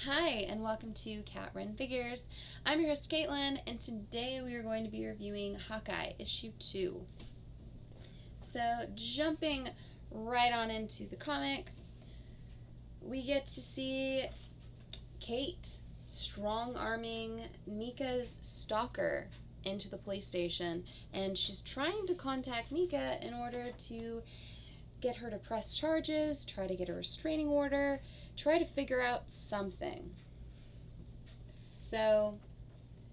Hi, and welcome to Cat Run Figures. I'm your host, Caitlin, and today we are going to be reviewing Hawkeye, issue 2. So, jumping right on into the comic, we get to see Kate strong-arming Mika's stalker into the police station, and she's trying to contact Mika in order to get her to press charges, try to get a restraining order, try to figure out something. So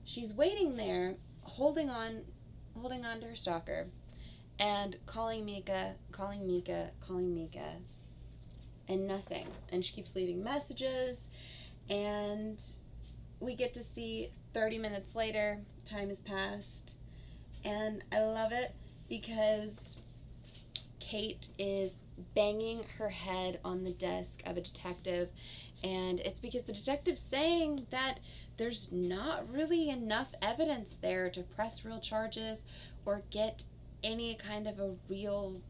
she's waiting there, holding on to her stalker, and calling Mika, and nothing. And she keeps leaving messages, and we get to see 30 minutes later, time has passed, and I love it because Kate is banging her head on the desk of a detective, and it's because the detective's saying that there's not really enough evidence there to press real charges or get any kind of a real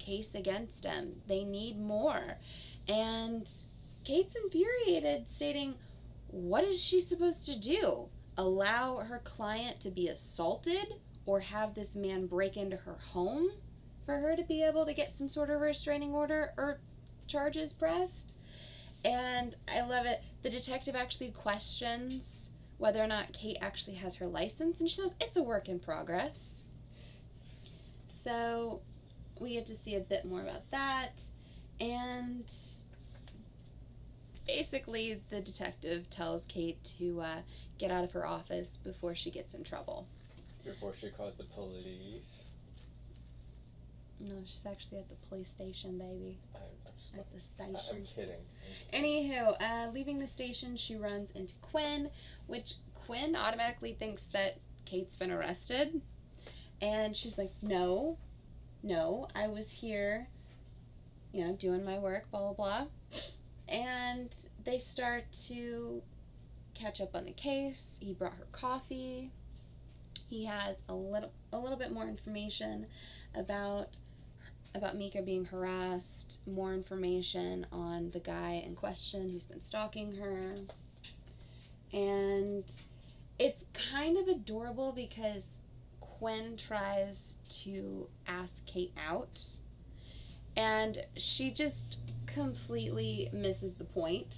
case against him. They need more. And Kate's infuriated, stating, what is she supposed to do? Allow her client to be assaulted or have this man break into her home for her to be able to get some sort of restraining order or charges pressed? And I love it. The detective actually questions whether or not Kate actually has her license, and she says it's a work in progress. So we get to see a bit more about that, and basically the detective tells Kate to get out of her office before she gets in trouble. Before she calls the police? No, she's actually at the police station, baby. At the station. I'm kidding. Anywho, leaving the station, she runs into Quinn, which Quinn automatically thinks that Kate's been arrested. And she's like, no, I was here, doing my work, blah, blah, blah. And they start to catch up on the case. He brought her coffee. He has a little bit more information about Mika being harassed, more information on the guy in question who's been stalking her. And it's kind of adorable because Quinn tries to ask Kate out, and she just completely misses the point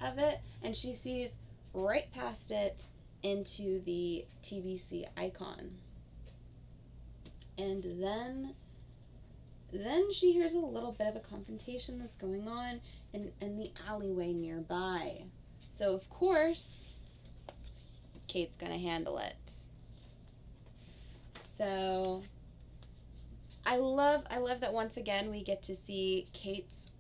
of it, and she sees right past it into the TBC icon. And then she hears a little bit of a confrontation that's going on in the alleyway nearby. So of course, Kate's gonna handle it. So I love that once again we get to see Kate's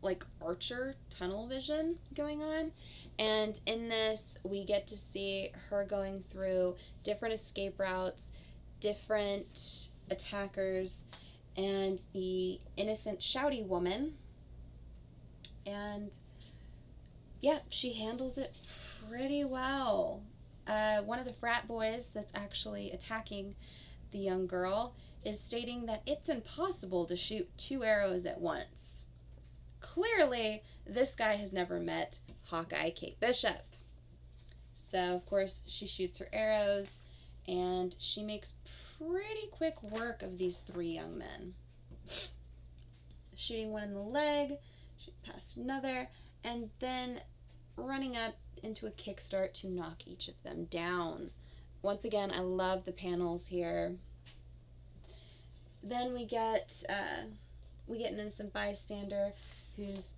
Archer tunnel vision going on. And in this, we get to see her going through different escape routes, different attackers, and the innocent shouty woman. And yeah, she handles it pretty well. One of the frat boys that's actually attacking the young girl is stating that it's impossible to shoot 2 arrows at once. Clearly, this guy has never met Hawkeye Kate Bishop. So, of course, she shoots her arrows, and she makes pretty quick work of these 3 young men. Shooting one in the leg, shooting past another, and then running up into a kickstart to knock each of them down. Once again, I love the panels here. Then we get an innocent bystander who's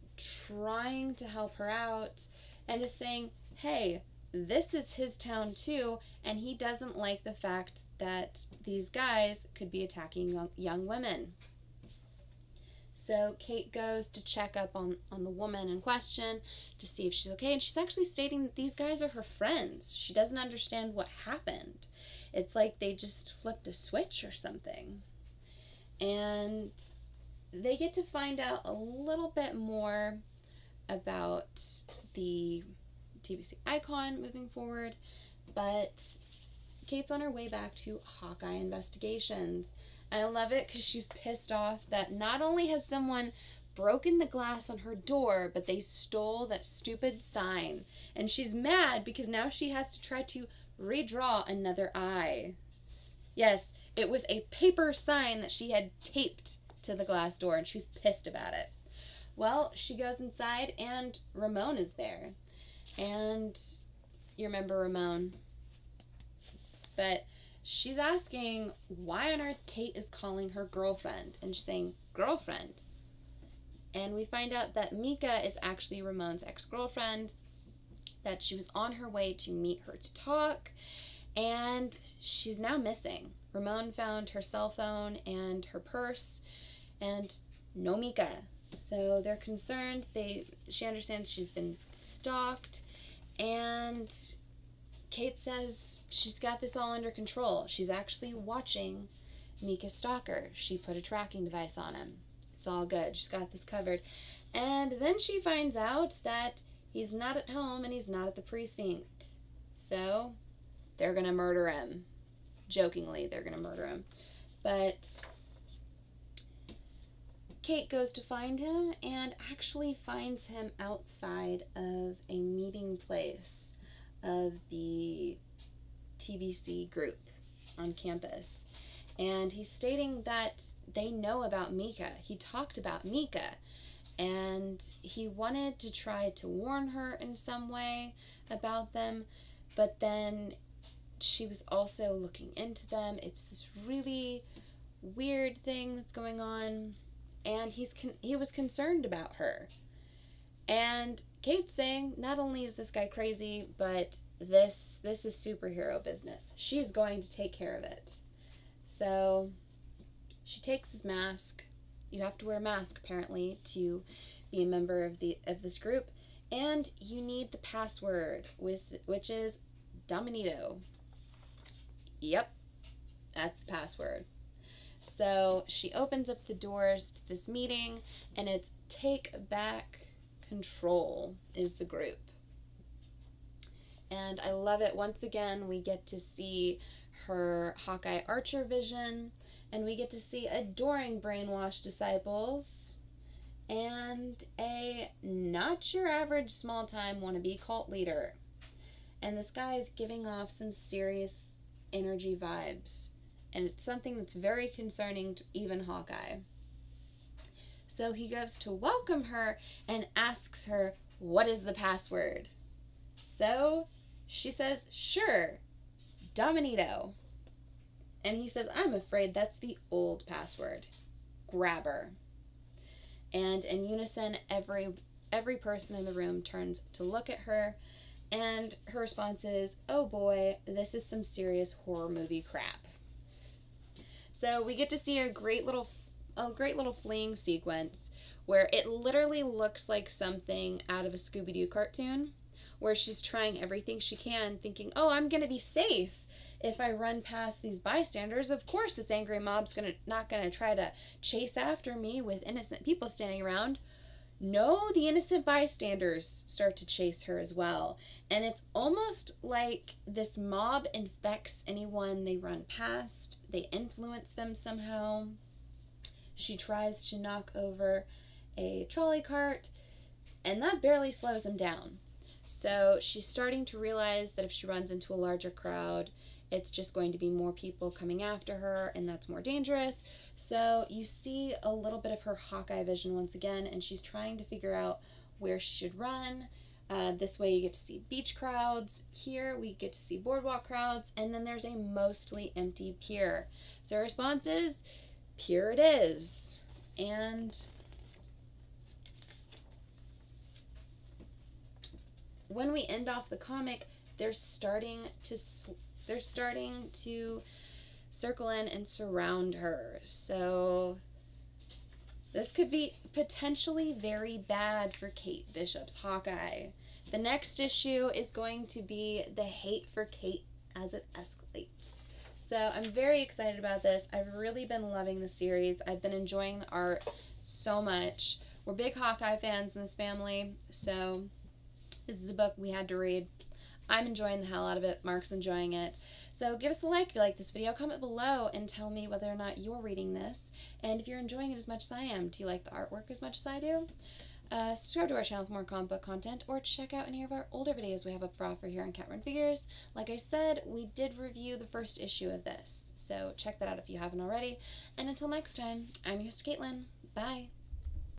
trying to help her out and is saying, hey, this is his town too, and he doesn't like the fact that these guys could be attacking young women. So Kate goes to check up on the woman in question to see if she's okay, and she's actually stating that these guys are her friends. She doesn't understand what happened. It's like they just flipped a switch or something. And they get to find out a little bit more about the TBC icon moving forward, but Kate's on her way back to Hawkeye Investigations. And I love it because she's pissed off that not only has someone broken the glass on her door, but they stole that stupid sign. And she's mad because now she has to try to redraw another eye. Yes, it was a paper sign that she had taped to the glass door, and she's pissed about it. Well, she goes inside, and Ramon is there. And you remember Ramon. But she's asking why on earth Kate is calling her girlfriend. And she's saying, girlfriend. And we find out that Mika is actually Ramon's ex-girlfriend, that she was on her way to meet her to talk, and she's now missing. Ramon found her cell phone and her purse, and no Mika. So they're concerned. She understands she's been stalked, and Kate says she's got this all under control. She's actually watching Mika's stalker. She put a tracking device on him. It's all good. She's got this covered. And then she finds out that he's not at home and he's not at the precinct. So they're going to murder him. Jokingly, they're going to murder him. But Kate goes to find him and actually finds him outside of a meeting place of the TBC group on campus. And he's stating that they know about Mika. He talked about Mika, and he wanted to try to warn her in some way about them, but then she was also looking into them. It's this really weird thing that's going on, and he was concerned about her. And Kate's saying, not only is this guy crazy, but this is superhero business. She's going to take care of it. So she takes his mask. You have to wear a mask, apparently, to be a member of this group. And you need the password, which is Dominito. Yep, that's the password. So she opens up the doors to this meeting, and it's Take Back Control is the group. And I love it. Once again, we get to see her Hawkeye Archer vision, and we get to see adoring brainwashed disciples and a not your average small-time wannabe cult leader. And this guy is giving off some serious energy vibes, and it's something that's very concerning to even Hawkeye. So he goes to welcome her and asks her, what is the password? So she says, sure, Dominito. And he says, I'm afraid that's the old password. Grab her. And in unison, every person in the room turns to look at her, and her response is, oh boy, this is some serious horror movie crap. So we get to see a great little fleeing sequence where it literally looks like something out of a Scooby-Doo cartoon, where she's trying everything she can, thinking, oh, I'm going to be safe if I run past these bystanders. Of course this angry mob's not going to try to chase after me with innocent people standing around. No, the innocent bystanders start to chase her as well. And it's almost like this mob infects anyone they run past. They influence them somehow. She tries to knock over a trolley cart, and that barely slows them down. So she's starting to realize that if she runs into a larger crowd, it's just going to be more people coming after her, and that's more dangerous. So you see a little bit of her Hawkeye vision once again, and she's trying to figure out where she should run. This way you get to see beach crowds. Here we get to see boardwalk crowds, and then there's a mostly empty pier. So her response is, pier it is. And when we end off the comic, they're starting to circle in and surround her. So this could be potentially very bad for Kate Bishop's Hawkeye. The next issue is going to be the hate for Kate as it escalates. So I'm very excited about this. I've really been loving the series. I've been enjoying the art so much. We're big Hawkeye fans in this family, so this is a book we had to read. I'm enjoying the hell out of it. Mark's enjoying it. So give us a like if you like this video. Comment below and tell me whether or not you're reading this. And if you're enjoying it as much as I am. Do you like the artwork as much as I do? Subscribe to our channel for more comic book content, or check out any of our older videos we have up for offer here on Cat Run Figures. Like I said, we did review the first issue of this, so check that out if you haven't already. And until next time, I'm your host, Caitlin. Bye!